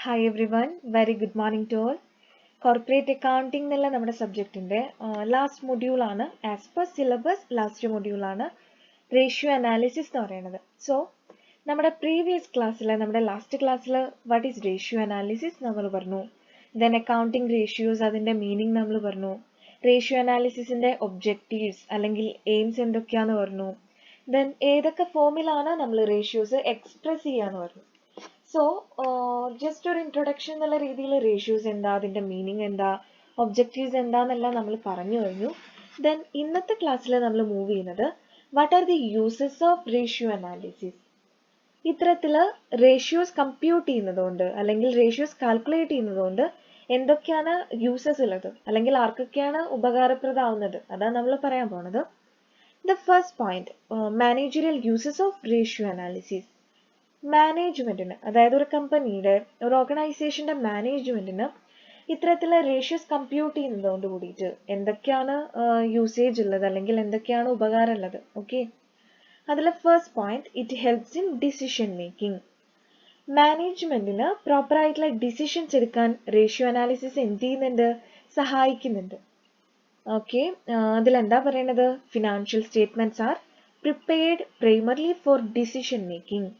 Hi everyone, very good morning to all. Corporate accounting എന്നുള്ള നമ്മുടെ സബ്ജക്റ്റിന്റെ last module ആണ്. As per syllabus last module ആണ് ratio analysis എന്ന് പറയുന്നത്. സോ നമ്മുടെ പ്രീവിയസ് ക്ലാസ്സിൽ നമ്മുടെ ലാസ്റ്റ് ക്ലാസ്സിൽ വാട്ട് ഈസ് റേഷ്യോ അനാലിസിസ് നമ്മൾ പറഞ്ഞു. ദെൻ അക്കൗണ്ടിങ് റേഷ്യോസ് അതിന്റെ മീനിങ് നമ്മൾ പറഞ്ഞു. റേഷ്യോ അനാലിസിസിന്റെ ഒബ്ജക്റ്റീവ്സ് അല്ലെങ്കിൽ എയിംസ് എന്തൊക്കെയാന്ന് പറഞ്ഞു. ദെൻ ഏതൊക്കെ ഫോമിലാണ് നമ്മൾ റേഷ്യോസ് എക്സ്പ്രസ് ചെയ്യാന്ന് പറഞ്ഞു. സോ ജസ്റ്റ് ഒരു ഇൻട്രൊഡക്ഷൻ എന്നുള്ള രീതിയിൽ റേഷ്യോസ് എന്താ, അതിന്റെ മീനിങ് എന്താ, ഒബ്ജക്റ്റീവ്സ് എന്താന്നെല്ലാം നമ്മൾ പറഞ്ഞു കഴിഞ്ഞു. ദെൻ ഇന്നത്തെ ക്ലാസ്സിൽ നമ്മൾ മൂവ് ചെയ്യുന്നത് what are the uses of ratio analysis. ഇത്തരത്തില് റേഷ്യോസ് കമ്പ്യൂട്ട് ചെയ്യുന്നതുകൊണ്ട് അല്ലെങ്കിൽ റേഷ്യോസ് കാൽക്കുലേറ്റ് ചെയ്യുന്നതുകൊണ്ട് എന്തൊക്കെയാണ് യൂസസ് ഉള്ളത് അല്ലെങ്കിൽ ആർക്കൊക്കെയാണ് ഉപകാരപ്രദമാവുന്നത്, അതാണ് നമ്മൾ പറയാൻ പോണത്. The first point, managerial uses of ratio analysis. മാനേജ്മെന്റിന്, അതായത് ഒരു കമ്പനിയുടെ ഒരു ഓർഗനൈസേഷന്റെ മാനേജ്മെന്റിന് ഇത്തരത്തിലുള്ള റേഷ്യോസ് കമ്പ്യൂട്ട് ചെയ്യുന്നതുകൊണ്ട് കൂടിയിട്ട് എന്തൊക്കെയാണ് യൂസേജ് ഉള്ളത് അല്ലെങ്കിൽ എന്തൊക്കെയാണ് ഉപകാരം ഉള്ളത്. ഓക്കെ, അതിലെ first point, it helps in decision making. മാനേജ്മെന്റിന് പ്രോപ്പർ ആയിട്ടുള്ള ഡിസിഷൻസ് എടുക്കാൻ റേഷ്യോ അനാലിസിസ് എന്ത് ചെയ്യുന്നുണ്ട്, സഹായിക്കുന്നുണ്ട്. ഓക്കെ, അതിലെന്താ പറയണത്, financial statements are prepared primarily four decision making.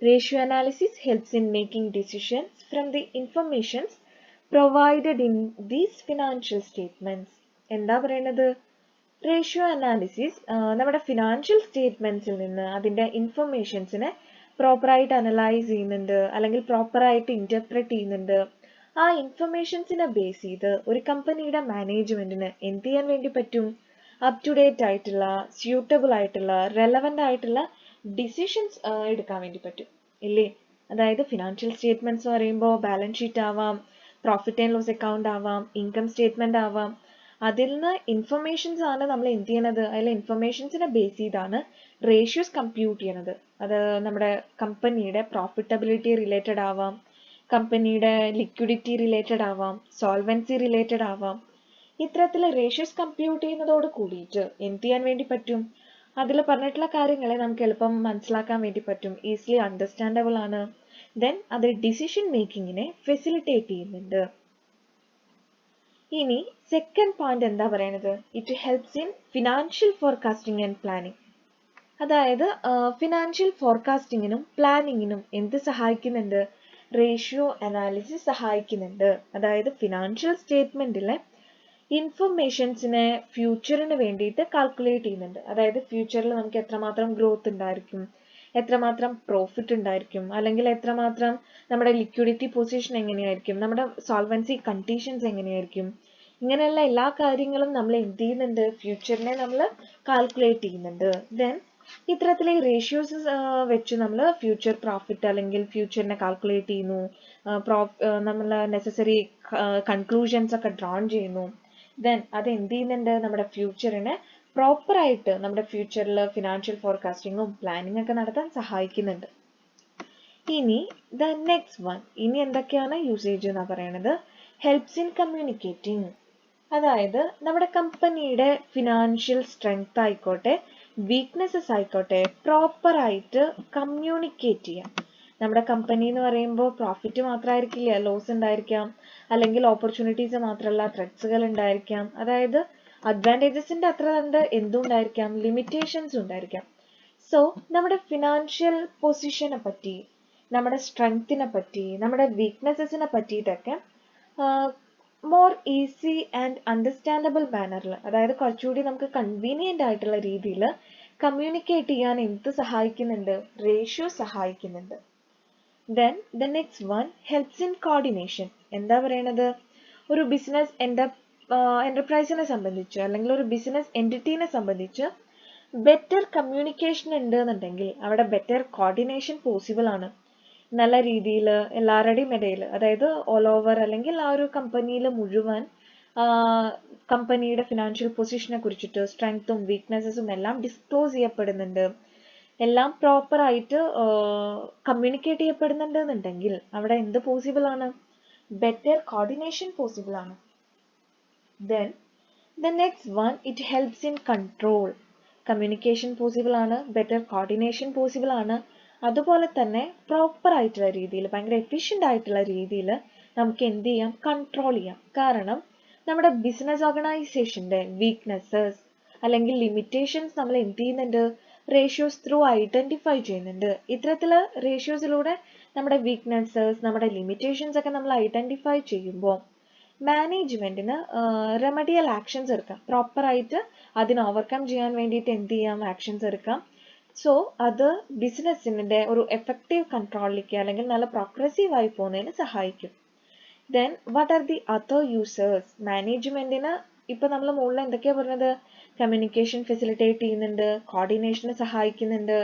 Ratio analysis helps in making decisions from the informations provided in these financial statements. എന്താ പറയുന്നത്, റേഷ്യോ അനാലിസിസ് നമ്മുടെ ഫിനാൻഷ്യൽ സ്റ്റേറ്റ്മെന്റ്സിൽ നിന്ന് അതിന്റെ ഇൻഫർമേഷൻസിനെ പ്രോപ്പറായിട്ട് അനലൈസ് ചെയ്യുന്നുണ്ട് അല്ലെങ്കിൽ പ്രോപ്പറായിട്ട് ഇന്റർപ്രറ്റ് ചെയ്യുന്നുണ്ട്. ആ ഇൻഫർമേഷൻസിനെ ബേസ് ചെയ്ത് ഒരു കമ്പനിയുടെ മാനേജ്മെന്റിന് എന്ത് ചെയ്യാൻ വേണ്ടി പറ്റും, അപ് ടു ഡേറ്റ് ആയിട്ടുള്ള, സ്യൂട്ടബിൾ ആയിട്ടുള്ള, റെലവന്റ് ആയിട്ടുള്ള ഡിസിഷൻസ് എടുക്കാൻ വേണ്ടി പറ്റും ഇല്ലേ. അതായത് ഫിനാൻഷ്യൽ സ്റ്റേറ്റ്മെന്റ്സ് പറയുമ്പോൾ ബാലൻസ് ഷീറ്റ് ആവാം, പ്രോഫിറ്റ് ആൻഡ് ലോസ് അക്കൗണ്ട് ആവാം, ഇൻകം സ്റ്റേറ്റ്മെന്റ് ആവാം. അതിൽ നിന്ന് ഇൻഫർമേഷൻസ് ആണ് നമ്മൾ എന്ത് ചെയ്യണത്, അതിലെ ഇൻഫർമേഷൻസിനെ ബേസ് ചെയ്താണ് റേഷ്യോസ് കമ്പ്യൂട്ട് ചെയ്യണത്. അത് നമ്മുടെ കമ്പനിയുടെ പ്രോഫിറ്റബിലിറ്റി റിലേറ്റഡ് ആവാം, കമ്പനിയുടെ ലിക്വിഡിറ്റി റിലേറ്റഡ് ആവാം, സോൾവൻസി റിലേറ്റഡ് ആവാം. ഇത്തരത്തിലെ റേഷ്യോസ് കമ്പ്യൂട്ട് ചെയ്യുന്നതോട് കൂടിയിട്ട് എന്ത് ചെയ്യാൻ വേണ്ടി പറ്റും, അതിൽ പറഞ്ഞിട്ടുള്ള കാര്യങ്ങളെ നമുക്ക് എളുപ്പം മനസ്സിലാക്കാൻ വേണ്ടി പറ്റും, ഈസിലി അണ്ടർസ്റ്റാൻഡബിൾ ആണ്. ദെൻ അത് ഡിസിഷൻ മേക്കിങ്ങിനെ ഫെസിലിറ്റേറ്റ് ചെയ്യുന്നുണ്ട്. ഇനി സെക്കൻഡ് പോയിന്റ് എന്താ പറയുന്നത്, it helps in financial forecasting and planning. അതായത് ഫിനാൻഷ്യൽ ഫോർകാസ്റ്റിങ്ങിനും പ്ലാനിങ്ങിനും എന്ത് സഹായിക്കുന്നുണ്ട്, റേഷ്യോ അനാലിസിസ് സഹായിക്കുന്നുണ്ട്. അതായത് ഫിനാൻഷ്യൽ സ്റ്റേറ്റ്മെന്റിലെ ഇൻഫർമേഷൻസിനെ ഫ്യൂച്ചറിന് വേണ്ടിയിട്ട് കാൽക്കുലേറ്റ് ചെയ്യുന്നുണ്ട്. അതായത് ഫ്യൂച്ചറിൽ നമുക്ക് എത്രമാത്രം ഗ്രോത്ത് ഉണ്ടായിരിക്കും, എത്രമാത്രം പ്രോഫിറ്റ് ഉണ്ടായിരിക്കും, അല്ലെങ്കിൽ എത്രമാത്രം നമ്മുടെ ലിക്വിഡിറ്റി പൊസിഷൻ എങ്ങനെയായിരിക്കും, നമ്മുടെ സോൾവൻസി കണ്ടീഷൻസ് എങ്ങനെയായിരിക്കും, ഇങ്ങനെയുള്ള എല്ലാ കാര്യങ്ങളും നമ്മൾ എന്ത് ചെയ്യുന്നുണ്ട്, ഫ്യൂച്ചറിനെ നമ്മൾ കാൽക്കുലേറ്റ് ചെയ്യുന്നുണ്ട്. ദെൻ ഇത്തരത്തിലെ റേഷ്യോസ് വെച്ച് നമ്മൾ ഫ്യൂച്ചർ പ്രോഫിറ്റ് അല്ലെങ്കിൽ ഫ്യൂച്ചറിനെ കാൽക്കുലേറ്റ് ചെയ്യുന്നു, നമ്മൾ നെസസറി കൺക്ലൂഷൻസ് ഒക്കെ ഡ്രോൺ ചെയ്യുന്നു. ദെൻ അത് എന്ത് ചെയ്യുന്നുണ്ട്, നമ്മുടെ ഫ്യൂച്ചറിനെ പ്രോപ്പർ ആയിട്ട് നമ്മുടെ ഫ്യൂച്ചറിൽ ഫിനാൻഷ്യൽ ഫോർകാസ്റ്റിങ്ങും പ്ലാനിങ് ഒക്കെ നടത്താൻ സഹായിക്കുന്നുണ്ട്. ഇനി ദ നെക്സ്റ്റ് വൺ, ഇനി എന്തൊക്കെയാണ് യൂസേജ് എന്നാ പറയണത്, ഹെൽപ്സ് ഇൻ കമ്മ്യൂണിക്കേറ്റിംഗ്. അതായത് നമ്മുടെ കമ്പനിയുടെ ഫിനാൻഷ്യൽ സ്ട്രെങ്ത് ആയിക്കോട്ടെ, വീക്ക്നെസ്സസ് ആയിക്കോട്ടെ, പ്രോപ്പർ ആയിട്ട് കമ്മ്യൂണിക്കേറ്റ് ചെയ്യാം. നമ്മുടെ കമ്പനി എന്ന് പറയുമ്പോൾ പ്രോഫിറ്റ് മാത്രമായിരിക്കില്ല, ലോസ് ഉണ്ടായിരിക്കാം, അല്ലെങ്കിൽ ഓപ്പർച്യൂണിറ്റീസ് മാത്രമല്ല ത്രെഡ്സുകൾ ഉണ്ടായിരിക്കാം. അതായത് അഡ്വാൻറ്റേജസിന്റെ അത്ര കണ്ട് എന്തും ഉണ്ടായിരിക്കാം, ലിമിറ്റേഷൻസ് ഉണ്ടായിരിക്കാം. സോ നമ്മുടെ ഫിനാൻഷ്യൽ പൊസിഷനെ പറ്റി, നമ്മുടെ സ്ട്രെങ്ത്തിനെ പറ്റി, നമ്മുടെ വീക്ക്നെസ്സസിനെ പറ്റിയിട്ടൊക്കെ മോർ ഈസി ആൻഡ് അണ്ടർസ്റ്റാൻഡബിൾ മാനറിൽ, അതായത് കുറച്ചുകൂടി നമുക്ക് കൺവീനിയന്റ് ആയിട്ടുള്ള രീതിയിൽ കമ്മ്യൂണിക്കേറ്റ് ചെയ്യാൻ എന്ത് സഹായിക്കുന്നുണ്ട്, റേഷ്യോ സഹായിക്കുന്നുണ്ട്. Then the next one, helps in coordination. എന്താ പറയണത്, ഒരു ബിസിനസ് എന്റർപ്രൈസിനെ സംബന്ധിച്ച് അല്ലെങ്കിൽ ഒരു ബിസിനസ് എൻറ്റിറ്റീനെ സംബന്ധിച്ച് ബെറ്റർ കമ്മ്യൂണിക്കേഷൻ ഉണ്ട് എന്നുണ്ടെങ്കിൽ അവിടെ ബെറ്റർ കോർഡിനേഷൻ പോസിബിൾ ആണ്. നല്ല രീതിയിൽ എല്ലാവരുടെയും ഇടയിൽ, അതായത് ഓൾ ഓവർ അല്ലെങ്കിൽ ആ ഒരു കമ്പനിയിൽ മുഴുവൻ കമ്പനിയുടെ ഫിനാൻഷ്യൽ പൊസിഷനെ കുറിച്ചിട്ട് സ്ട്രെങ്ത്തും വീക്ക്നെസ്സസും എല്ലാം ഡിസ്ക്ലോസ് ചെയ്യപ്പെടുന്നുണ്ട്, എല്ലാം പ്രോപ്പർ ആയിട്ട് കമ്മ്യൂണിക്കേറ്റ് ചെയ്യപ്പെടുന്നുണ്ട് എന്നുണ്ടെങ്കിൽ അവിടെ എന്ത് പോസിബിൾ ആണ്, ബെറ്റർ കോർഡിനേഷൻ പോസിബിൾ ആണ്. Then the next one, it helps in control. Communication possible ആണ്, ബെറ്റർ കോർഡിനേഷൻ പോസിബിൾ ആണ്, അതുപോലെ തന്നെ പ്രോപ്പർ ആയിട്ടുള്ള രീതിയിൽ, ഭയങ്കര എഫിഷ്യൻ്റ് ആയിട്ടുള്ള രീതിയിൽ നമുക്ക് എന്ത് ചെയ്യാം, കൺട്രോൾ ചെയ്യാം. കാരണം നമ്മുടെ ബിസിനസ് ഓർഗനൈസേഷൻ്റെ വീക്ക്നെസ്സസ് അല്ലെങ്കിൽ ലിമിറ്റേഷൻസ് നമ്മൾ എന്ത് ചെയ്യുന്നുണ്ട്, റേഷ്യോസ് ത്രൂ ഐഡൻറ്റിഫൈ ചെയ്യുന്നുണ്ട്. ഇത്തരത്തിലുള്ള റേഷ്യോസിലൂടെ നമ്മുടെ വീക്ക്നെസ്സസ്, നമ്മുടെ ലിമിറ്റേഷൻസ് ഒക്കെ നമ്മൾ ഐഡൻറ്റിഫൈ ചെയ്യുമ്പോൾ മാനേജ്മെൻറ്റിന് റെമഡിയൽ ആക്ഷൻസ് എടുക്കാം. പ്രോപ്പറായിട്ട് അതിനെ ഓവർകം ചെയ്യാൻ വേണ്ടിയിട്ട് എന്ത് ചെയ്യാം, ആക്ഷൻസ് എടുക്കാം. സോ അത് ബിസിനസ്സിൻ്റെ ഒരു എഫക്റ്റീവ് കൺട്രോളിലേക്ക് അല്ലെങ്കിൽ നല്ല പ്രോഗ്രസീവായി പോകുന്നതിന് സഹായിക്കും. Then what are the other users? മാനേജ്മെൻറ്റിന് ഇപ്പം നമ്മൾ മുകളിൽ എന്തൊക്കെയാണ് പറഞ്ഞത്, കമ്മ്യൂണിക്കേഷൻ ഫെസിലിറ്റേറ്റ് ചെയ്യുന്നുണ്ട്, കോർഡിനേഷന് സഹായിക്കുന്നുണ്ട്,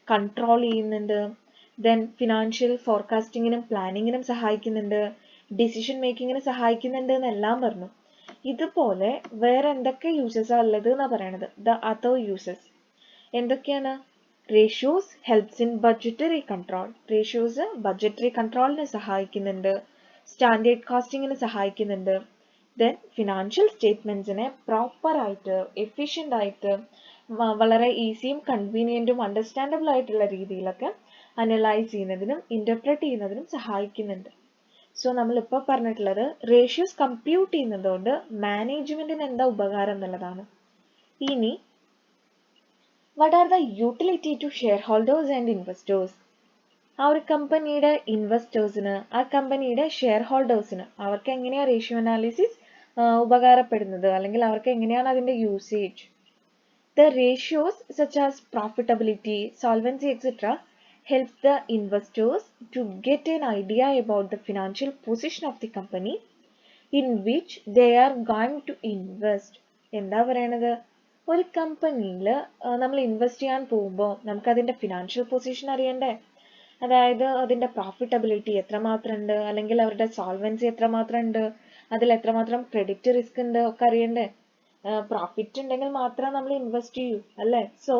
കൺട്രോൾ ചെയ്യുന്നുണ്ട്, ദെൻ ഫിനാൻഷ്യൽ ഫോർകാസ്റ്റിങ്ങിനും പ്ലാനിങ്ങിനും സഹായിക്കുന്നുണ്ട്, ഡിസിഷൻ മേക്കിങ്ങിന് സഹായിക്കുന്നുണ്ട് എന്നെല്ലാം പറഞ്ഞു. ഇതുപോലെ വേറെ എന്തൊക്കെ യൂസേഴ്സാണ് ഉള്ളത് എന്നാണ് പറയണത്, ദ അതർ യൂസേഴ്സ് എന്തൊക്കെയാണ്? Ratios helps in budgetary control. Ratios budgetary കൺട്രോളിന് സഹായിക്കുന്നുണ്ട്, സ്റ്റാൻഡേർഡ് കോസ്റ്റിങ്ങിന് സഹായിക്കുന്നുണ്ട്. ദെൻ ഫിനാൻഷ്യൽ സ്റ്റേറ്റ്മെൻറ്റ്സിനെ പ്രോപ്പറായിട്ട് എഫിഷ്യൻ്റ് ആയിട്ട് വളരെ ഈസിയും കൺവീനിയൻറ്റും അണ്ടർസ്റ്റാൻഡബിൾ ആയിട്ടുള്ള രീതിയിലൊക്കെ അനലൈസ് ചെയ്യുന്നതിനും ഇൻ്റർപ്രറ്റ് ചെയ്യുന്നതിനും സഹായിക്കുന്നുണ്ട്. സോ നമ്മളിപ്പോൾ പറഞ്ഞിട്ടുള്ളത് റേഷ്യോസ് കമ്പ്യൂട്ട് ചെയ്യുന്നതുകൊണ്ട് മാനേജ്മെൻറ്റിന് എന്താ ഉപകാരം എന്നുള്ളതാണ്. ഇനി what are the utility to shareholders and investors? ആ ഒരു കമ്പനിയുടെ ഇൻവെസ്റ്റേഴ്സിന്, ആ കമ്പനിയുടെ ഷെയർ ഹോൾഡേഴ്സിന് അവർക്ക് എങ്ങനെയാണ് റേഷ്യോ അനാലിസിസ് ഉപകാരപ്പെടുന്നത്, അല്ലെങ്കിൽ അവർക്ക് എങ്ങനെയാണ് അതിൻ്റെ usage? The ratios such as profitability, solvency, etc. help the investors to get an idea about the financial position of the company in which they are going to invest. എന്താ പറയണത്, ഒരു കമ്പനിയിൽ നമ്മൾ invest ചെയ്യാൻ പോകുമ്പോൾ നമുക്കതിൻ്റെ ഫിനാൻഷ്യൽ പൊസിഷൻ അറിയണ്ടേ? അതായത് അതിൻ്റെ പ്രോഫിറ്റബിലിറ്റി എത്രമാത്രം ഉണ്ട്, അല്ലെങ്കിൽ അവരുടെ സോൾവൻസി എത്രമാത്രം ഉണ്ട്, അതിൽ എത്രമാത്രം ക്രെഡിറ്റ് റിസ്ക് ഉണ്ട് ഒക്കെ അറിയണ്ടേ? പ്രോഫിറ്റ് ഉണ്ടെങ്കിൽ മാത്രം നമ്മൾ ഇൻവെസ്റ്റ് ചെയ്യൂ അല്ലേ? സോ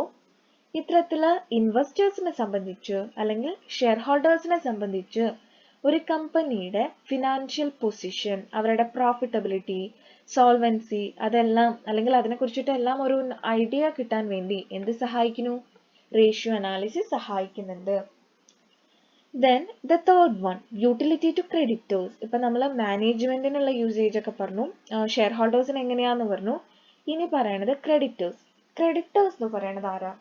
ഇത്തരത്തില് ഇൻവെസ്റ്റേഴ്സിനെ സംബന്ധിച്ച് അല്ലെങ്കിൽ ഷെയർ ഹോൾഡേഴ്സിനെ സംബന്ധിച്ച് ഒരു കമ്പനിയുടെ ഫിനാൻഷ്യൽ പൊസിഷൻ, അവരുടെ പ്രോഫിറ്റബിലിറ്റി, സോൾവൻസി, അതെല്ലാം അല്ലെങ്കിൽ അതിനെ കുറിച്ചിട്ടെല്ലാം ഒരു ഐഡിയ കിട്ടാൻ വേണ്ടി എന്ത് സഹായിക്കുന്നു? റേഷ്യോ അനാലിസിസ് സഹായിക്കുന്നുണ്ട്. Then the third one, utility to creditors. ഇപ്പം നമ്മൾ മാനേജ്മെൻറ്റിനുള്ള യൂസേജ് ഒക്കെ പറഞ്ഞു, ഷെയർ ഹോൾഡേഴ്സിന് എങ്ങനെയാണെന്ന് പറഞ്ഞു. ഇനി പറയണത് ക്രെഡിറ്റേഴ്സ്. ക്രെഡിറ്റേഴ്സ് എന്ന് പറയണത് ആരാ?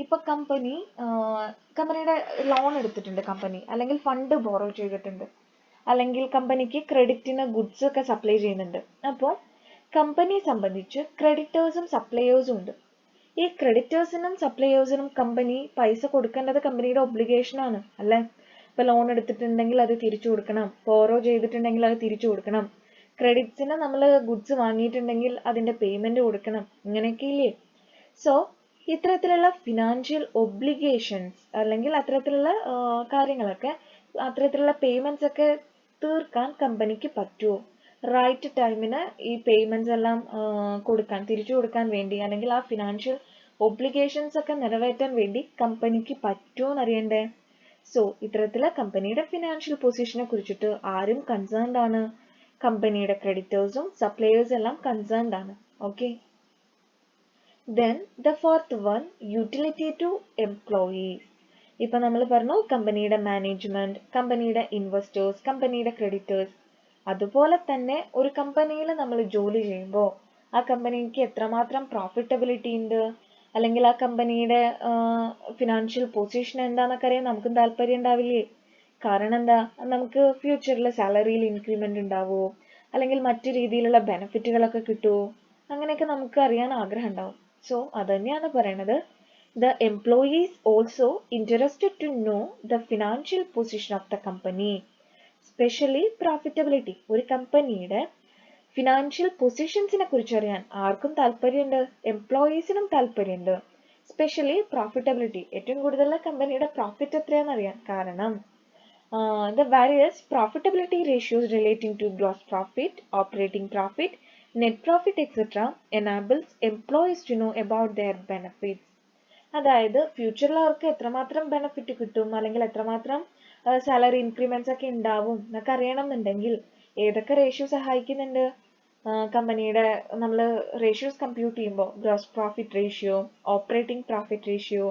ഇപ്പം കമ്പനിയുടെ ലോൺ എടുത്തിട്ടുണ്ട് കമ്പനി, അല്ലെങ്കിൽ ഫണ്ട് ബോറോ ചെയ്തിട്ടുണ്ട്, അല്ലെങ്കിൽ കമ്പനിക്ക് ക്രെഡിറ്റിന് ഗുഡ്സ് ഒക്കെ സപ്ലൈ ചെയ്യുന്നുണ്ട്. അപ്പോൾ കമ്പനിയെ സംബന്ധിച്ച് ക്രെഡിറ്റേഴ്സും സപ്ലയേഴ്സും ഉണ്ട്. ഈ ക്രെഡിറ്റേഴ്സിനും സപ്ലയേഴ്സിനും കമ്പനി പൈസ കൊടുക്കേണ്ടത് കമ്പനിയുടെ ഒബ്ലിഗേഷൻ ആണ് അല്ലേ? ഇപ്പൊ ലോൺ എടുത്തിട്ടുണ്ടെങ്കിൽ അത് തിരിച്ചു കൊടുക്കണം, ബോറോ ചെയ്തിട്ടുണ്ടെങ്കിൽ അത് തിരിച്ചു കൊടുക്കണം, ക്രെഡിറ്റ്സിന് നമ്മൾ ഗുഡ്സ് വാങ്ങിയിട്ടുണ്ടെങ്കിൽ അതിന്റെ പേയ്മെന്റ് കൊടുക്കണം, ഇങ്ങനെയൊക്കെ ഇല്ലേ? സോ ഇത്തരത്തിലുള്ള ഫിനാൻഷ്യൽ ഒബ്ലിഗേഷൻസ് അല്ലെങ്കിൽ അത്തരത്തിലുള്ള കാര്യങ്ങളൊക്കെ, അത്തരത്തിലുള്ള പേയ്മെന്റ്സ് ഒക്കെ തീർക്കാൻ കമ്പനിക്ക് പറ്റുമോ? റൈറ്റ് ടൈമിന് ഈ പേയ്മെന്റ്സ് എല്ലാം കൊടുക്കാൻ, തിരിച്ചു കൊടുക്കാൻ വേണ്ടി, അല്ലെങ്കിൽ ആ ഫിനാൻഷ്യൽ ഒബ്ലിഗേഷൻസ് ഒക്കെ നിറവേറ്റാൻ വേണ്ടി കമ്പനിക്ക് പറ്റുമോ എന്നറിയണ്ടേ? സോ ഇത്തരത്തിലെ കമ്പനിയുടെ ഫിനാൻഷ്യൽ പൊസിഷനെ കുറിച്ചിട്ട് ആരും കൺസേൺഡ് ആണ്? കമ്പനിയുടെ ക്രെഡിറ്റേഴ്സും സപ്ലയേഴ്സും എല്ലാം കൺസേൺഡ് ആണ്. Okay. Then the fourth one, utility to employees. ഇപ്പൊ നമ്മൾ പറഞ്ഞു കമ്പനിയുടെ മാനേജ്മെന്റ്, കമ്പനിയുടെ ഇൻവെസ്റ്റേഴ്സ്, കമ്പനിയുടെ ക്രെഡിറ്റേഴ്സ്. അതുപോലെ തന്നെ ഒരു കമ്പനിയിൽ നമ്മൾ ജോലി ചെയ്യുമ്പോൾ ആ കമ്പനിക്ക് എത്രമാത്രം പ്രോഫിറ്റബിലിറ്റി ഉണ്ട്, അല്ലെങ്കിൽ ആ കമ്പനിയുടെ ഫിനാൻഷ്യൽ പൊസിഷൻ എന്താണെന്നൊക്കെ അറിയാൻ നമുക്കും താല്പര്യം ഉണ്ടാവില്ലേ? കാരണം എന്താ, നമുക്ക് ഫ്യൂച്ചറിൽ സാലറിയിൽ ഇൻക്രിമെന്റ് ഉണ്ടാവുമോ, അല്ലെങ്കിൽ മറ്റു രീതിയിലുള്ള ബെനിഫിറ്റുകളൊക്കെ കിട്ടുമോ, അങ്ങനെയൊക്കെ നമുക്ക് അറിയാൻ ആഗ്രഹം ഉണ്ടാവും. സോ അത് തന്നെയാണ് പറയണത്, the employees also interested to know the financial position of the company, especially profitability. ഒരു കമ്പനിയുടെ ഫിനാൻഷ്യൽ പൊസിഷൻസിനെ കുറിച്ച് അറിയാൻ ആർക്കും താല്പര്യമുണ്ട്? എംപ്ലോയീസിനും താല്പര്യമുണ്ട്. സ്പെഷ്യലി പ്രോഫിറ്റബിലിറ്റി, ഏറ്റവും കൂടുതൽ കമ്പനിയുടെ പ്രോഫിറ്റ് എത്രയാണെന്ന് അറിയാൻ. കാരണം the various profitability ratios relating to gross profit, operating profit, net profit, etc. enables employees to know about their benefits. അതായത് ഫ്യൂച്ചറിൽ അവർക്ക് എത്രമാത്രം ബെനിഫിറ്റ് കിട്ടും, അല്ലെങ്കിൽ എത്രമാത്രം സാലറി ഇൻക്രിമെന്റ്സ് ഒക്കെ ഉണ്ടാവും എന്നൊക്കെ അറിയണം എന്നുണ്ടെങ്കിൽ ഏതൊക്കെ റേഷ്യോ സഹായിക്കുന്നുണ്ട്? കമ്പനിയുടെ നമ്മൾ റേഷ്യോസ് കമ്പ്യൂട്ട് ചെയ്യുമ്പോൾ gross profit ratio, operating profit ratio,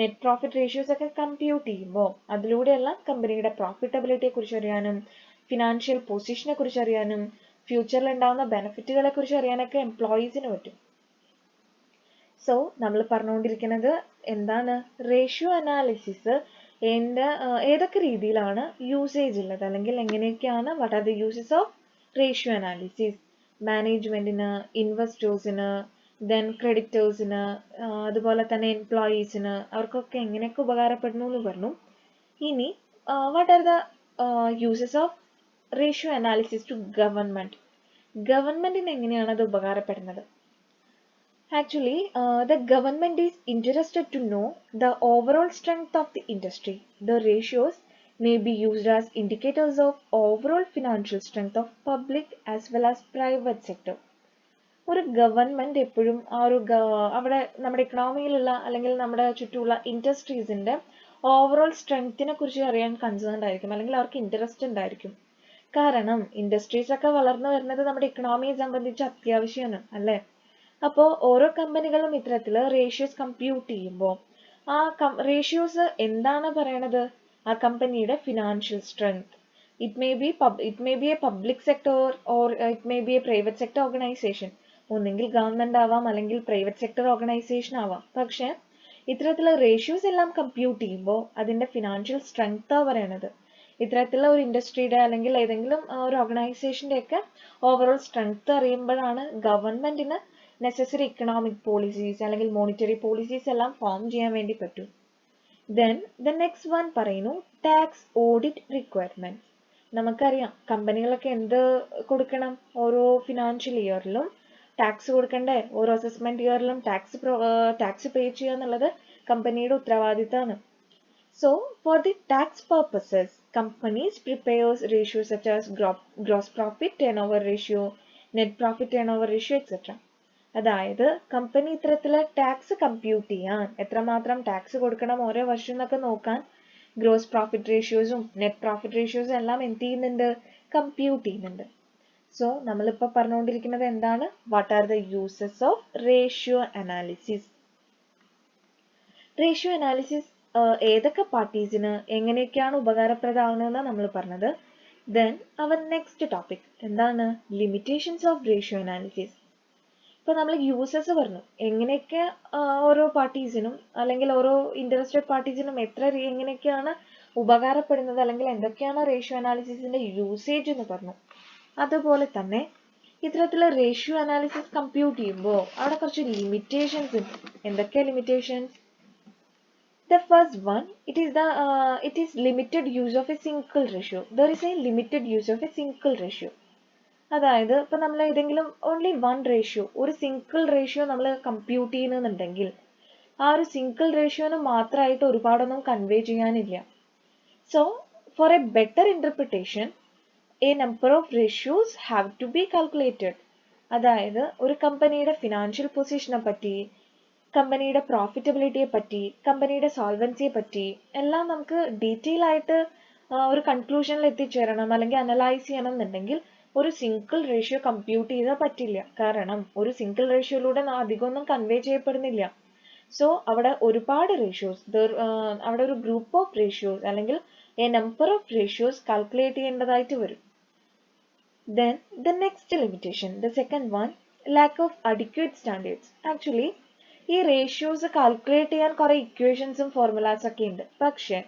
net profit ratios ഒക്കെ കമ്പ്യൂട്ട് ചെയ്യുമ്പോൾ അതിലൂടെയെല്ലാം കമ്പനിയുടെ പ്രോഫിറ്റബിലിറ്റിയെ കുറിച്ച് അറിയാനും ഫിനാൻഷ്യൽ പൊസിഷനെ കുറിച്ച് അറിയാനും ഫ്യൂച്ചറിൽ ഉണ്ടാകുന്ന ബെനിഫിറ്റുകളെ കുറിച്ച് അറിയാനൊക്കെ എംപ്ലോയീസിന് പറ്റും. സോ നമ്മൾ പറഞ്ഞുകൊണ്ടിരിക്കുന്നത് എന്താണ്, റേഷ്യോ അനാലിസിസ് ഏതൊക്കെ രീതിയിലാണ് യൂസേജ് ഉള്ളത്, അല്ലെങ്കിൽ എങ്ങനെയൊക്കെയാണ്, what are the uses of ratio analysis മാനേജ്മെന്റിന്, ഇൻവെസ്റ്റേഴ്സിന്, ദെൻ ക്രെഡിറ്റേഴ്സിന്, അതുപോലെ തന്നെ എംപ്ലോയീസിന്, അവർക്കൊക്കെ എങ്ങനെയൊക്കെ ഉപകാരപ്പെടുന്നു എന്ന് പറഞ്ഞു. ഇനി what are the uses of ratio analysis to government. ഗവൺമെന്റിന് എങ്ങനെയാണ് അത് ഉപകാരപ്പെടുന്നത്? Actually, the government is interested to know the overall strength of the industry. The ratios may be used as indicators of overall financial strength of public as well as private sector. ഒരു government എപ്പോഴും അവിടെ നമ്മുടെ ഇക്കണോമിയിലുള്ള അല്ലെങ്കിൽ നമ്മുടെ ചുറ്റുമുള്ള ഇൻഡസ്ട്രീസിന്റെ overall സ്ട്രെങ്ത്തിനെ കുറിച്ച് അറിയാൻ concerned ആയിരിക്കും, അല്ലെങ്കിൽ അവർക്ക് ഇൻട്രസ്റ്റ് ഉണ്ടായിരിക്കും. കാരണം ഇൻഡസ്ട്രീസ് ഒക്കെ വളർന്നു വരുന്നത് നമ്മുടെ ഇക്കണോമിയെ സംബന്ധിച്ച് അത്യാവശ്യമാണ് അല്ലേ. അപ്പോൾ ഓരോ കമ്പനികളും ഇത്തരത്തില് റേഷ്യോസ് കമ്പ്യൂട്ട് ചെയ്യുമ്പോൾ ആ റേഷ്യോസ് എന്താണ് പറയണത്? ആ കമ്പനിയുടെ financial strength. It may be A public sector or it may be A private sector organisation. ഒന്നെങ്കിൽ ഗവൺമെന്റ് ആവാം, അല്ലെങ്കിൽ പ്രൈവറ്റ് സെക്ടർ ഓർഗനൈസേഷൻ ആവാം. പക്ഷെ ഇത്തരത്തിലുള്ള റേഷ്യോസ് എല്ലാം കമ്പ്യൂട്ട് ചെയ്യുമ്പോൾ അതിന്റെ ഫിനാൻഷ്യൽ സ്ട്രെങ്താ പറയണത്. ഇത്തരത്തിലുള്ള ഒരു ഇൻഡസ്ട്രിയുടെ അല്ലെങ്കിൽ ഏതെങ്കിലും ഒരു ഓർഗനൈസേഷന്റെ ഒക്കെ ഓവറോൾ സ്ട്രെങ്ത് അറിയുമ്പോഴാണ് ഗവൺമെന്റിന് നെസസറി ഇക്കണോമിക് പോളിസീസ് അല്ലെങ്കിൽ മോണിറ്ററി പോളിസീസ് എല്ലാം ഫോം ചെയ്യാൻ വേണ്ടി പറ്റും. ദെൻ ദ നെക്സ്റ്റ് വൺ പറയുന്നു ടാക്സ് ഓഡിറ്റ് റിക്വയർമെന്റ്. നമുക്കറിയാം കമ്പനികളൊക്കെ എന്ത് കൊടുക്കണം, ഓരോ ഫിനാൻഷ്യൽ ഇയറിലും ടാക്സ് കൊടുക്കണ്ടേ, ഓരോ അസസ്മെന്റ് ഇയറിലും ടാക്സ് പേ ചെയ്യുക എന്നുള്ളത് കമ്പനിയുടെ ഉത്തരവാദിത്തമാണ്. So for the tax purposes companies prepares ratios such as gross profit turn over ratio, net profit turn over ratio etcetera. അതായത് കമ്പനി ഇത്തരത്തില് ടാക്സ് കമ്പ്യൂട്ട് ചെയ്യാൻ, എത്രമാത്രം ടാക്സ് കൊടുക്കണം ഓരോ വർഷം എന്നൊക്കെ നോക്കാൻ ഗ്രോസ് പ്രോഫിറ്റ് റേഷ്യോസും നെറ്റ് പ്രോഫിറ്റ് റേഷ്യോസും എല്ലാം എന്ത് ചെയ്യുന്നുണ്ട്, കമ്പ്യൂട്ട് ചെയ്യുന്നുണ്ട്. സോ നമ്മളിപ്പോൾ പറഞ്ഞുകൊണ്ടിരിക്കുന്നത് എന്താണ്, what are the uses of ratio analysis. Ratio analysis ഏതൊക്കെ പാർട്ടീസിന് എങ്ങനെയൊക്കെയാണ് ഉപകാരപ്രദമാകുന്നതെന്ന് നമ്മൾ പറഞ്ഞത്. ദെൻ അവർ നെക്സ്റ്റ് ടോപ്പിക് എന്താണ്, ലിമിറ്റേഷൻസ് ഓഫ് റേഷ്യോ അനാലിസിസ്. ഇപ്പൊ നമ്മൾ യൂസസ് പറഞ്ഞു, എങ്ങനെയൊക്കെ ഓരോ പാർട്ടീസിനും അല്ലെങ്കിൽ ഓരോ ഇൻട്രസ്റ്റഡ് പാർട്ടീസിനും എങ്ങനെയൊക്കെയാണ് ഉപകാരപ്പെടുന്നത്, അല്ലെങ്കിൽ എന്തൊക്കെയാണ് റേഷ്യോ അനാലിസിസിന്റെ യൂസേജ് എന്ന് പറഞ്ഞു. അതുപോലെ തന്നെ ഇത്തരത്തിലുള്ള റേഷ്യോ അനാലിസിസ് കമ്പ്യൂട്ട് ചെയ്യുമ്പോൾ അവിടെ കുറച്ച് ലിമിറ്റേഷൻസ് ഉണ്ട്. എന്തൊക്കെയാ limitations? The first one, it is limited use of a single ratio. There is a limited use of a single ratio. അതായത് ഇപ്പൊ നമ്മൾ ഏതെങ്കിലും ഓൺലി വൺ റേഷ്യോ, ഒരു സിംഗിൾ റേഷ്യോ നമ്മൾ കമ്പ്യൂട്ട് ചെയ്യുന്നുണ്ടെങ്കിൽ ആ ഒരു സിംഗിൾ റേഷ്യോന് മാത്രമായിട്ട് ഒരുപാടൊന്നും കൺവേ ചെയ്യാനില്ല. So for a better interpretation a number of ratios have to be calculated. അതായത് ഒരു കമ്പനിയുടെ ഫിനാൻഷ്യൽ പൊസിഷനെ പറ്റി, കമ്പനിയുടെ പ്രോഫിറ്റബിലിറ്റിയെ പറ്റി, കമ്പനിയുടെ സോൾവൻസിയെ പറ്റി എല്ലാം നമുക്ക് ഡീറ്റെയിൽ ആയിട്ട് ഒരു കൺക്ലൂഷനിൽ എത്തിച്ചേരണം അല്ലെങ്കിൽ അനലൈസ് ചെയ്യണം എന്നുണ്ടെങ്കിൽ ഒരു സിംഗിൾ റേഷ്യോ കമ്പ്യൂട്ട് ചെയ്താൽ പറ്റില്ല. കാരണം ഒരു സിംഗിൾ റേഷ്യോയിലൂടെ അധികമൊന്നും കൺവേ ചെയ്യപ്പെടുന്നില്ല. സോ അവിടെ ഒരുപാട് റേഷ്യോസ്, അവിടെ ഒരു ഗ്രൂപ്പ് ഓഫ് റേഷ്യോസ് അല്ലെങ്കിൽ A number of ratios calculate ചെയ്യേണ്ടതായിട്ട് വരും. Then the next limitation, the second one, lack of adequate standards. Actually ഈ റേഷ്യോസ് കാൽക്കുലേറ്റ് ചെയ്യാൻ കുറെ ഇക്വേഷൻസും ഫോർമുലാസ് ഒക്കെ ഉണ്ട്. പക്ഷെ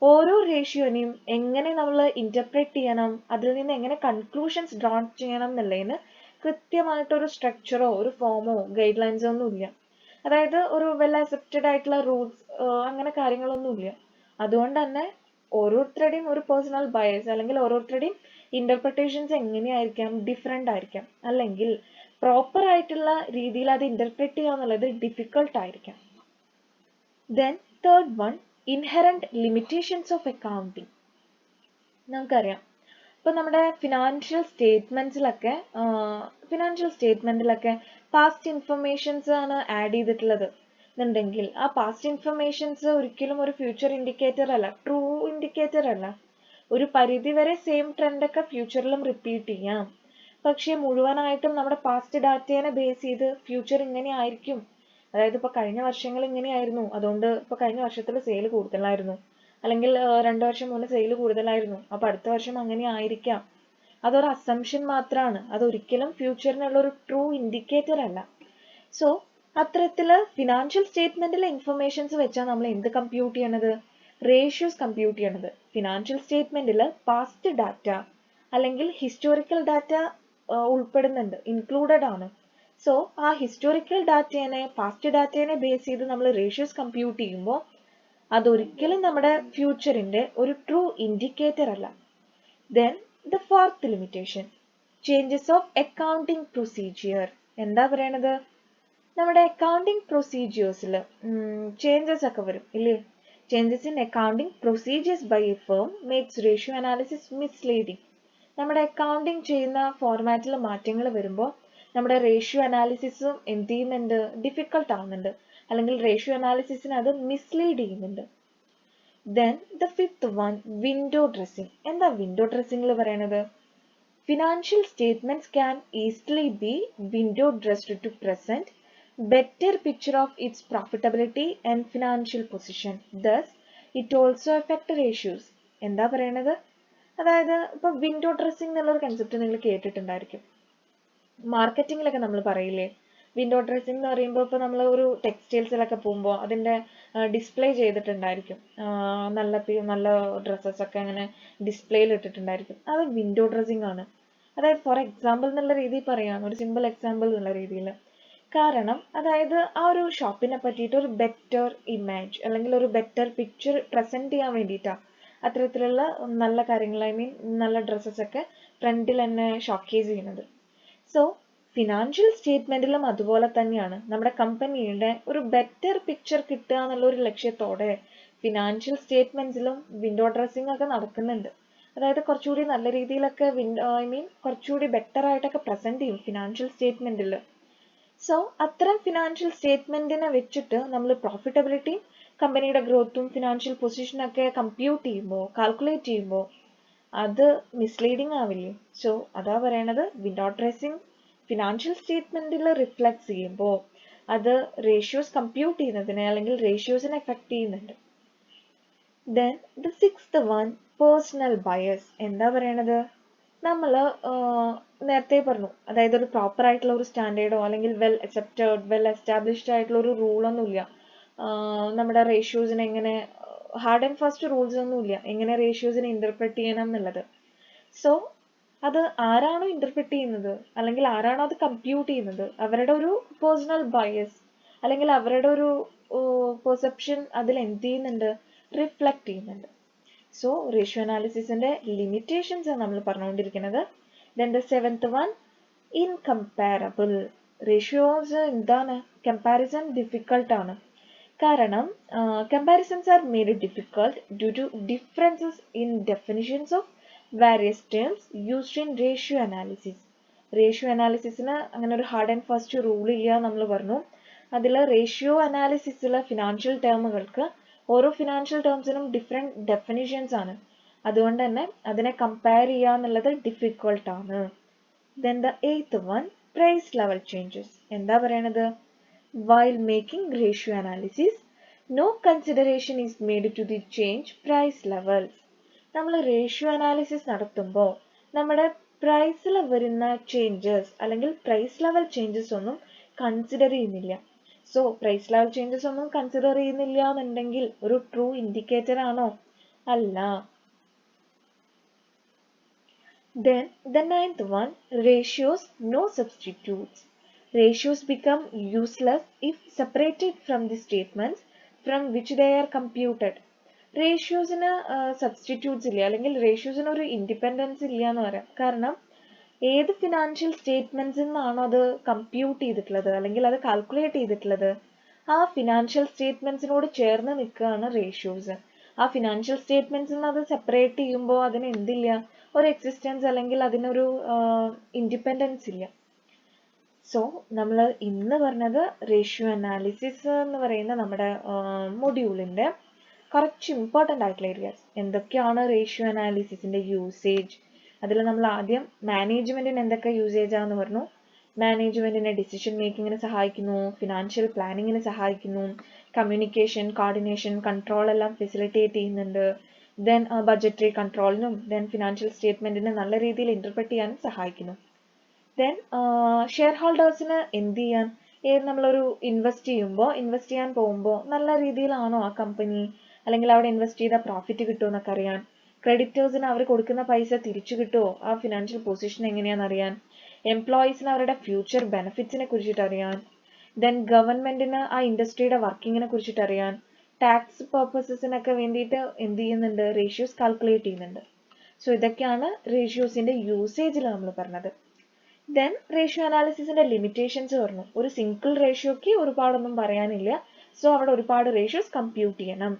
ഓരോ റേഷ്യോനെയും എങ്ങനെ നമ്മൾ ഇന്റർപ്രറ്റ് ചെയ്യണം, അതിൽ നിന്ന് എങ്ങനെ കൺക്ലൂഷൻസ് ഡ്രോ ചെയ്യണം എന്നുള്ളതിന് കൃത്യമായിട്ടൊരു സ്ട്രക്ചറോ ഒരു ഫോമോ ഗൈഡ് ലൈൻസോ ഒന്നും ഇല്ല. അതായത് ഒരു വെൽ അക്സെപ്റ്റഡ് ആയിട്ടുള്ള റൂൾസ് അങ്ങനെ കാര്യങ്ങളൊന്നും ഇല്ല. അതുകൊണ്ട് തന്നെ ഓരോരുത്തരുടെയും ഒരു പേഴ്സണൽ ബയസ് അല്ലെങ്കിൽ ഓരോരുത്തരുടെയും ഇന്റർപ്രിട്ടേഷൻസ് എങ്ങനെയായിരിക്കാം, ഡിഫറെന്റ് ആയിരിക്കാം, അല്ലെങ്കിൽ പ്രോപ്പർ ആയിട്ടുള്ള രീതിയിൽ അത് ഇന്റർപ്രറ്റ് ചെയ്യുക എന്നുള്ളത് ഡിഫിക്കൾട്ട് ആയിരിക്കാം. Then third one, inherent limitations of accounting. നമുക്കറിയാം ഇപ്പൊ നമ്മുടെ ഫിനാൻഷ്യൽ സ്റ്റേറ്റ്മെന്റിലൊക്കെ പാസ്റ്റ് ഇൻഫർമേഷൻസ് ആണ് ആഡ് ചെയ്തിട്ടുള്ളത് എന്നുണ്ടെങ്കിൽ ആ പാസ്റ്റ് ഇൻഫർമേഷൻസ് ഒരിക്കലും ഒരു ഫ്യൂച്ചർ ഇൻഡിക്കേറ്റർ അല്ല, ട്രൂ ഇൻഡിക്കേറ്റർ അല്ല. ഒരു പരിധി വരെ സെയിം ട്രെൻഡ് ഒക്കെ ഫ്യൂച്ചറിലും റിപ്പീറ്റ് ചെയ്യാം. പക്ഷെ മുഴുവനായിട്ടും നമ്മുടെ പാസ്റ്റ് ഡാറ്റേനെ ബേസ് ചെയ്ത് ഫ്യൂച്ചർ ഇങ്ങനെ ആയിരിക്കും അതായത് ഇപ്പോൾ കഴിഞ്ഞ വർഷങ്ങൾ ഇങ്ങനെയായിരുന്നു, അതുകൊണ്ട് ഇപ്പോൾ കഴിഞ്ഞ വർഷത്തിൽ സെയിൽ കൂടുതലായിരുന്നു, അല്ലെങ്കിൽ 2 വർഷം മുന്നേ സെയിൽ കൂടുതലായിരുന്നു, അപ്പോൾ അടുത്ത വർഷം അങ്ങനെ ആയിരിക്കാം. അതൊരു അസംഷൻ മാത്രമാണ്, അതൊരിക്കലും ഫ്യൂച്ചറിനുള്ള ഒരു ട്രൂ ഇൻഡിക്കേറ്റർ അല്ല. സോ അത്തരത്തില് ഫിനാൻഷ്യൽ സ്റ്റേറ്റ്മെന്റിലെ ഇൻഫർമേഷൻസ് വെച്ചാൽ നമ്മൾ എന്ത് കമ്പ്യൂട്ട് ചെയ്യണത്? റേഷ്യോസ് കമ്പ്യൂട്ട് ചെയ്യണത്. ഫിനാൻഷ്യൽ സ്റ്റേറ്റ്മെന്റിൽ പാസ്റ്റ് ഡാറ്റ അല്ലെങ്കിൽ ഹിസ്റ്റോറിക്കൽ ഡാറ്റ ഉൾപ്പെടുന്നുണ്ട്, ഇൻക്ലൂഡഡ് ആണ്. സോ ആ ഹിസ്റ്റോറിക്കൽ ഡാറ്റേനെ പാസ്റ്റ് ഡാറ്റേനെ ബേസ് ചെയ്ത് നമ്മൾ റേഷ്യോസ് കമ്പ്യൂട്ട് ചെയ്യുമ്പോൾ അതൊരിക്കലും നമ്മുടെ ഫ്യൂച്ചറിന്റെ ഒരു ട്രൂ ഇൻഡിക്കേറ്റർ അല്ല. Then the fourth limitation, changes of accounting procedure. എന്താ പറയണത്? നമ്മുടെ അക്കൗണ്ടിങ് പ്രൊസീജിയേഴ്സിൽ ചേഞ്ചസ് ഒക്കെ വരും ഇല്ലേ? Changes in accounting procedures by a firm makes ratio analysis misleading. നമ്മുടെ അക്കൗണ്ടിങ് ചെയ്യുന്ന ഫോർമാറ്റിൽ മാറ്റങ്ങൾ വരുമ്പോൾ നമ്മുടെ റേഷ്യോ അനാലിസിസും എന്ത് ചെയ്യുന്നുണ്ട്? ഡിഫിക്കൾട്ട് ആവുന്നുണ്ട്, അല്ലെങ്കിൽ റേഷ്യോ അനാലിസിസിനെ അത് മിസ്ലീഡ് ചെയ്യുന്നുണ്ട്. Then the fifth one, window dressing. എന്താ വിൻഡോ ഡ്രസ്സിംഗിൽ പറയണത്? Financial statements can easily be window dressed to present better picture of its profitability and financial position. Thus, it also affect ratios. എന്താ പറയണത്? അതായത് ഇപ്പൊ window dressing എന്നുള്ളൊരു concept നിങ്ങൾ കേട്ടിട്ടുണ്ടായിരിക്കും. മാർക്കറ്റിങ്ങിലൊക്കെ നമ്മൾ പറയില്ലേ, വിൻഡോ ഡ്രസ്സിംഗ് എന്ന് പറയുമ്പോൾ ഇപ്പോൾ നമ്മൾ ഒരു ടെക്സ്റ്റൈൽസിലൊക്കെ പോകുമ്പോൾ അതിൻ്റെ ഡിസ്പ്ലേ ചെയ്തിട്ടുണ്ടായിരിക്കും, നല്ല ഡ്രസ്സസ് ഒക്കെ അങ്ങനെ ഡിസ്പ്ലേയിൽ ഇട്ടിട്ടുണ്ടായിരിക്കും. അത് വിൻഡോ ഡ്രസ്സിംഗ് ആണ്. അതായത് ഫോർ എക്സാമ്പിൾ എന്നുള്ള രീതിയിൽ പറയുകയാണ്, ഒരു സിമ്പിൾ എക്സാമ്പിൾ എന്നുള്ള രീതിയിൽ. കാരണം അതായത് ആ ഒരു ഷോപ്പിനെ പറ്റിയിട്ട് ഒരു ബെറ്റർ ഇമേജ് അല്ലെങ്കിൽ ഒരു ബെറ്റർ പിക്ചർ പ്രസന്റ് ചെയ്യാൻ വേണ്ടിയിട്ടാണ് അത്തരത്തിലുള്ള നല്ല കാര്യങ്ങൾ, ഐ മീൻ നല്ല ഡ്രസ്സസ് ഒക്കെ ഫ്രണ്ടിൽ തന്നെ ഷോക്കേസ് ചെയ്യുന്നത്. സോ ഫിനാൻഷ്യൽ സ്റ്റേറ്റ്മെന്റിലും അതുപോലെ തന്നെയാണ്. നമ്മുടെ കമ്പനിയുടെ ഒരു ബെറ്റർ പിക്ചർ കിട്ടുക എന്നുള്ള ഒരു ലക്ഷ്യത്തോടെ ഫിനാൻഷ്യൽ സ്റ്റേറ്റ്മെന്റ്സിലും വിൻഡോ ഡ്രസ്സിംഗ് ഒക്കെ നടക്കുന്നുണ്ട്. അതായത് കുറച്ചുകൂടി നല്ല രീതിയിലൊക്കെ കുറച്ചുകൂടി ബെറ്റർ ആയിട്ടൊക്കെ പ്രസന്റ് ചെയ്യും ഫിനാൻഷ്യൽ സ്റ്റേറ്റ്മെന്റിൽ. സോ അത്തരം ഫിനാൻഷ്യൽ സ്റ്റേറ്റ്മെന്റിനെ വെച്ചിട്ട് നമ്മൾ പ്രോഫിറ്റബിലിറ്റിയും കമ്പനിയുടെ ഗ്രോത്തും ഫിനാൻഷ്യൽ പൊസിഷനൊക്കെ കമ്പ്യൂട്ട് ചെയ്യുമ്പോൾ, കാൽക്കുലേറ്റ് ചെയ്യുമ്പോൾ അത് മിസ്ലീഡിങ് ആവില്ലേ? സോ അതാ പറയണത്, വിൻഡോ ഡ്രസ്സിംഗ് ഫിനാൻഷ്യൽ സ്റ്റേറ്റ്മെന്റിൽ റിഫ്ലക്ട് ചെയ്യുമ്പോൾ അത് റേഷ്യോസ് കമ്പ്യൂട്ട് ചെയ്യുന്നതിനെ അല്ലെങ്കിൽ റേഷ്യോസിനെ എഫക്ട് ചെയ്യുന്നുണ്ട്. Then the sixth one, personal bias. എന്താ പറയണത്? നമ്മൾ നേരത്തെ പറഞ്ഞു, അതായത് ഒരു പ്രോപ്പർ ആയിട്ടുള്ള ഒരു സ്റ്റാൻഡേർഡോ അല്ലെങ്കിൽ വെൽ അക്സെപ്റ്റഡ് വെൽ എസ്റ്റാബ്ലിഷ്ഡ് ആയിട്ടുള്ള ഒരു റൂളൊന്നുമില്ല നമ്മുടെ റേഷ്യോസിനെ എങ്ങനെ, ഹാർഡ് ആൻഡ് ഫാസ്റ്റ് റൂൾസ് ഒന്നുമില്ല എങ്ങനെ റേഷ്യോസിനെ ഇന്റർപ്രറ്റ് ചെയ്യണം എന്നുള്ളത്. സോ അത് ആരാണോ ഇന്റർപ്രറ്റ് ചെയ്യുന്നത് അല്ലെങ്കിൽ ആരാണോ അത് കമ്പ്യൂട്ട് ചെയ്യുന്നത്, അവരുടെ ഒരു പേഴ്സണൽ ബയസ് അല്ലെങ്കിൽ അവരുടെ ഒരു പെർസെപ്ഷൻ അതിൽ എന്ത് ചെയ്യുന്നുണ്ട്? റിഫ്ലക്ട് ചെയ്യുന്നുണ്ട്. സോ റേഷ്യോ അനാലിസിസിന്റെ ലിമിറ്റേഷൻസ് ആണ് നമ്മൾ പറഞ്ഞുകൊണ്ടിരിക്കുന്നത്. Then the seventh one, incomparable. Ratios എന്താണ്? കമ്പാരിസൺ ഡിഫിക്കൾട്ട് ആണ്. കാരണം comparisons are made difficult due to differences in definitions of various terms used in ratio analysis. Ratio അനാലിസിസിന് അങ്ങനെ ഒരു ഹാർഡ് ആൻഡ് ഫാസ്റ്റ് റൂൾ ഇല്ല നമ്മൾ പറഞ്ഞു. അതിൽ റേഷ്യോ അനാലിസിസിലെ ഫിനാൻഷ്യൽ ടേമുകൾക്ക് ഓരോ ഫിനാൻഷ്യൽ ടേംസിനും ഡിഫറെന്റ് ഡെഫിനിഷൻസ് ആണ്. അതുകൊണ്ട് തന്നെ അതിനെ കമ്പയർ ചെയ്യുക എന്നുള്ളത് ഡിഫിക്കൾട്ട് ആണ്. Then the eighth one, price level changes. എന്താ പറയണത്? While making ratio analysis, no consideration is made to the change price levels. നമ്മൾ റേഷ്യോ അനാലിസിസ് നടത്തുമ്പോൾ നമ്മുടെ പ്രൈസിൽ വരുന്ന ചേഞ്ചസ് അല്ലെങ്കിൽ പ്രൈസ് ലെവൽ ചേഞ്ചസ് ഒന്നും കൺസിഡർ ചെയ്യുന്നില്ല. സോ പ്രൈസ് ലെവൽ ചേഞ്ചസ് ഒന്നും കൺസിഡർ ചെയ്യുന്നില്ല എന്നുണ്ടെങ്കിൽ ഒരു ട്രൂ ഇൻഡിക്കേറ്റർ ആണോ? അല്ല. Then the ninth one, ratios, no substitutes. Ratios become useless if separated from the statements from which they are computed. റേഷ്യോസിന് substitutes ഇല്ല അല്ലെങ്കിൽ റേഷ്യോസിന് ഒരു ഇൻഡിപെൻഡൻസ് ഇല്ല എന്ന് പറയാം. കാരണം ഏത് ഫിനാൻഷ്യൽ സ്റ്റേറ്റ്മെന്റ്സിൽ നിന്നാണോ അത് കമ്പ്യൂട്ട് ചെയ്തിട്ടുള്ളത് അല്ലെങ്കിൽ അത് കാൽക്കുലേറ്റ് ചെയ്തിട്ടുള്ളത്, ആ ഫിനാൻഷ്യൽ സ്റ്റേറ്റ്മെന്റ്സിനോട് ചേർന്ന് നിൽക്കുകയാണ് റേഷ്യോസ്. ആ ഫിനാൻഷ്യൽ സ്റ്റേറ്റ്മെന്റ്സിൽ നിന്ന് അത് സെപ്പറേറ്റ് ചെയ്യുമ്പോൾ അതിന് എന്തില്ല? ഒരു എക്സിസ്റ്റൻസ് അല്ലെങ്കിൽ അതിനൊരു ഇൻഡിപെൻഡൻസ് ഇല്ല. സോ നമ്മൾ ഇന്ന് പറഞ്ഞത് റേഷ്യോ അനാലിസിസ് എന്ന് പറയുന്ന നമ്മുടെ മൊഡ്യൂളിന്റെ കുറച്ച് ഇമ്പോർട്ടൻ്റ് ആയിട്ടുള്ള ഏരിയാസ്. എന്തൊക്കെയാണ് റേഷ്യോ അനാലിസിസിന്റെ യൂസേജ്? അതിൽ നമ്മൾ ആദ്യം മാനേജ്മെന്റിന് എന്തൊക്കെ യൂസേജ് ആണെന്ന് പറഞ്ഞു. മാനേജ്മെന്റിനെ ഡിസിഷൻ മേക്കിങ്ങിന് സഹായിക്കുന്നു, ഫിനാൻഷ്യൽ പ്ലാനിങ്ങിന് സഹായിക്കുന്നു, കമ്മ്യൂണിക്കേഷൻ, കോർഡിനേഷൻ, കൺട്രോൾ എല്ലാം ഫെസിലിറ്റേറ്റ് ചെയ്യുന്നുണ്ട്. ദെൻ ബഡ്ജറ്ററി കൺട്രോളിനും ദെൻ ഫിനാൻഷ്യൽ സ്റ്റേറ്റ്മെന്റിനെ നല്ല രീതിയിൽ ഇന്റർപ്രറ്റ് ചെയ്യാനും സഹായിക്കുന്നു. ദെൻ ഷെയർ ഹോൾഡേഴ്സിന് എന്ത് ചെയ്യാൻ, നമ്മളൊരു ഇൻവെസ്റ്റ് ചെയ്യാൻ പോകുമ്പോൾ നല്ല രീതിയിലാണോ ആ കമ്പനി, അല്ലെങ്കിൽ അവിടെ ഇൻവെസ്റ്റ് ചെയ്ത പ്രോഫിറ്റ് കിട്ടുമോ എന്നൊക്കെ അറിയാൻ, ക്രെഡിറ്റേഴ്സിന് അവർ കൊടുക്കുന്ന പൈസ തിരിച്ചു കിട്ടുമോ, ആ ഫിനാൻഷ്യൽ പൊസിഷൻ എങ്ങനെയാണെന്ന് അറിയാൻ, എംപ്ലോയീസിന് അവരുടെ ഫ്യൂച്ചർ ബെനിഫിറ്റ്സിനെ കുറിച്ചിട്ട് അറിയാൻ, ദെൻ ഗവൺമെന്റിന് ആ ഇൻഡസ്ട്രിയുടെ വർക്കിങ്ങിനെ കുറിച്ചിട്ട് അറിയാൻ, ടാക്സ് പർപ്പസസിനൊക്കെ വേണ്ടിയിട്ട് എന്ത് ചെയ്യുന്നുണ്ട്, റേഷ്യോസ് കാൽക്കുലേറ്റ് ചെയ്യുന്നുണ്ട്. സോ ഇതൊക്കെയാണ് റേഷ്യോസിന്റെ യൂസേജിൽ നമ്മൾ പറഞ്ഞത്. ദെൻ റേഷ്യോ അനാലിസിസിന്റെ ലിമിറ്റേഷൻസ് പറഞ്ഞു. ഒരു സിംഗിൾ റേഷ്യോക്ക് ഒരുപാടൊന്നും പറയാനില്ല. സോ അവിടെ ഒരുപാട് റേഷ്യോസ് കമ്പ്യൂട്ട് ചെയ്യണം.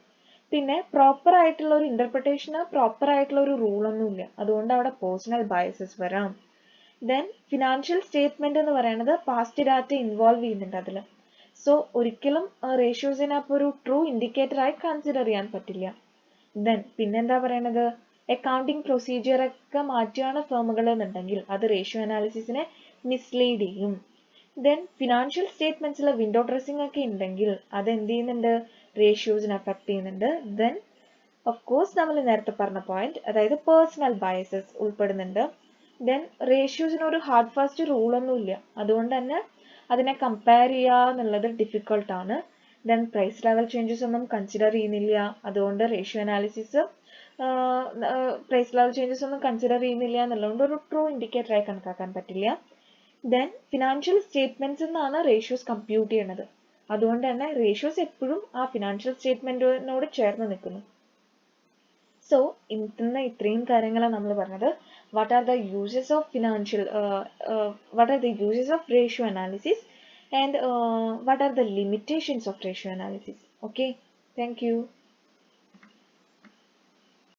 പിന്നെ പ്രോപ്പർ ആയിട്ടുള്ള ഒരു ഇന്റർപ്രിട്ടേഷന് പ്രോപ്പർ ആയിട്ടുള്ള ഒരു റൂൾ ഒന്നുമില്ല, അതുകൊണ്ട് അവിടെ പേഴ്സണൽ ബയസസ് വരാം. ദെൻ ഫിനാൻഷ്യൽ സ്റ്റേറ്റ്മെന്റ് എന്ന് പറയുന്നത് പാസ്റ്റ് ഡാറ്റ ഇൻവോൾവ് ചെയ്യുന്നുണ്ട് അതിൽ. സോ ഒരിക്കലും റേഷ്യോസിനെ അപ്പോൾ ഒരു ട്രൂ ഇൻഡിക്കേറ്റർ ആയി കൺസിഡർ ചെയ്യാൻ പറ്റില്ല. ദെൻ പിന്നെന്താ പറയണത്, അക്കൗണ്ടിങ് പ്രൊസീജിയർ ഒക്കെ മാറ്റിയാണ് ഫേമുകൾ എന്നുണ്ടെങ്കിൽ അത് റേഷ്യോ അനാലിസിസിനെ മിസ്ലീഡ് ചെയ്യും. ദെൻ ഫിനാൻഷ്യൽ സ്റ്റേറ്റ്മെന്റ്സിലെ വിൻഡോ ഡ്രസ്സിംഗ് ഒക്കെ ഉണ്ടെങ്കിൽ അത് എന്ത് ചെയ്യുന്നുണ്ട്, റേഷ്യോസിനെ അഫക്ട് ചെയ്യുന്നുണ്ട്. ദെൻ ഓഫ് കോഴ്സ് നമ്മൾ നേരത്തെ പറഞ്ഞ പോയിന്റ്, അതായത് പേഴ്സണൽ ബയസസ് ഉൾപ്പെടുന്നുണ്ട്. ദെൻ റേഷ്യോസിന് ഒരു ഹാർഡ് ഫാസ്റ്റ് റൂൾ ഒന്നുമില്ല, അതുകൊണ്ട് തന്നെ അതിനെ കമ്പയർ ചെയ്യുക എന്നുള്ളത് ഡിഫിക്കൾട്ടാണ്. ദെൻ പ്രൈസ് ലെവൽ ചേഞ്ചസ് ഒന്നും കൺസിഡർ ചെയ്യുന്നില്ല, അതുകൊണ്ട് ratio analysis price level changes ഒന്നും കൺസിഡർ ചെയ്യുന്നില്ല എന്നുള്ളതുകൊണ്ട് ഒരു ട്രൂ ഇൻഡിക്കേറ്റർ ആയി കണക്കാക്കാൻ പറ്റില്ല. ദെൻ ഫിനാൻഷ്യൽ സ്റ്റേറ്റ്മെന്റ്സ് എന്നാണ് റേഷ്യോസ് കമ്പ്യൂട്ട് ചെയ്യുന്നത്, അതുകൊണ്ട് തന്നെ റേഷ്യോസ് എപ്പോഴും ആ ഫിനാൻഷ്യൽ സ്റ്റേറ്റ്മെന്റിനോട് ചേർന്ന് നിൽക്കുന്നു. സോ ഇന്ന് ഇത്രയും കാര്യങ്ങളാണ് നമ്മൾ പറഞ്ഞത്. what are the uses of ratio analysis and what are the limitations of ratio analysis. Okay, thank you.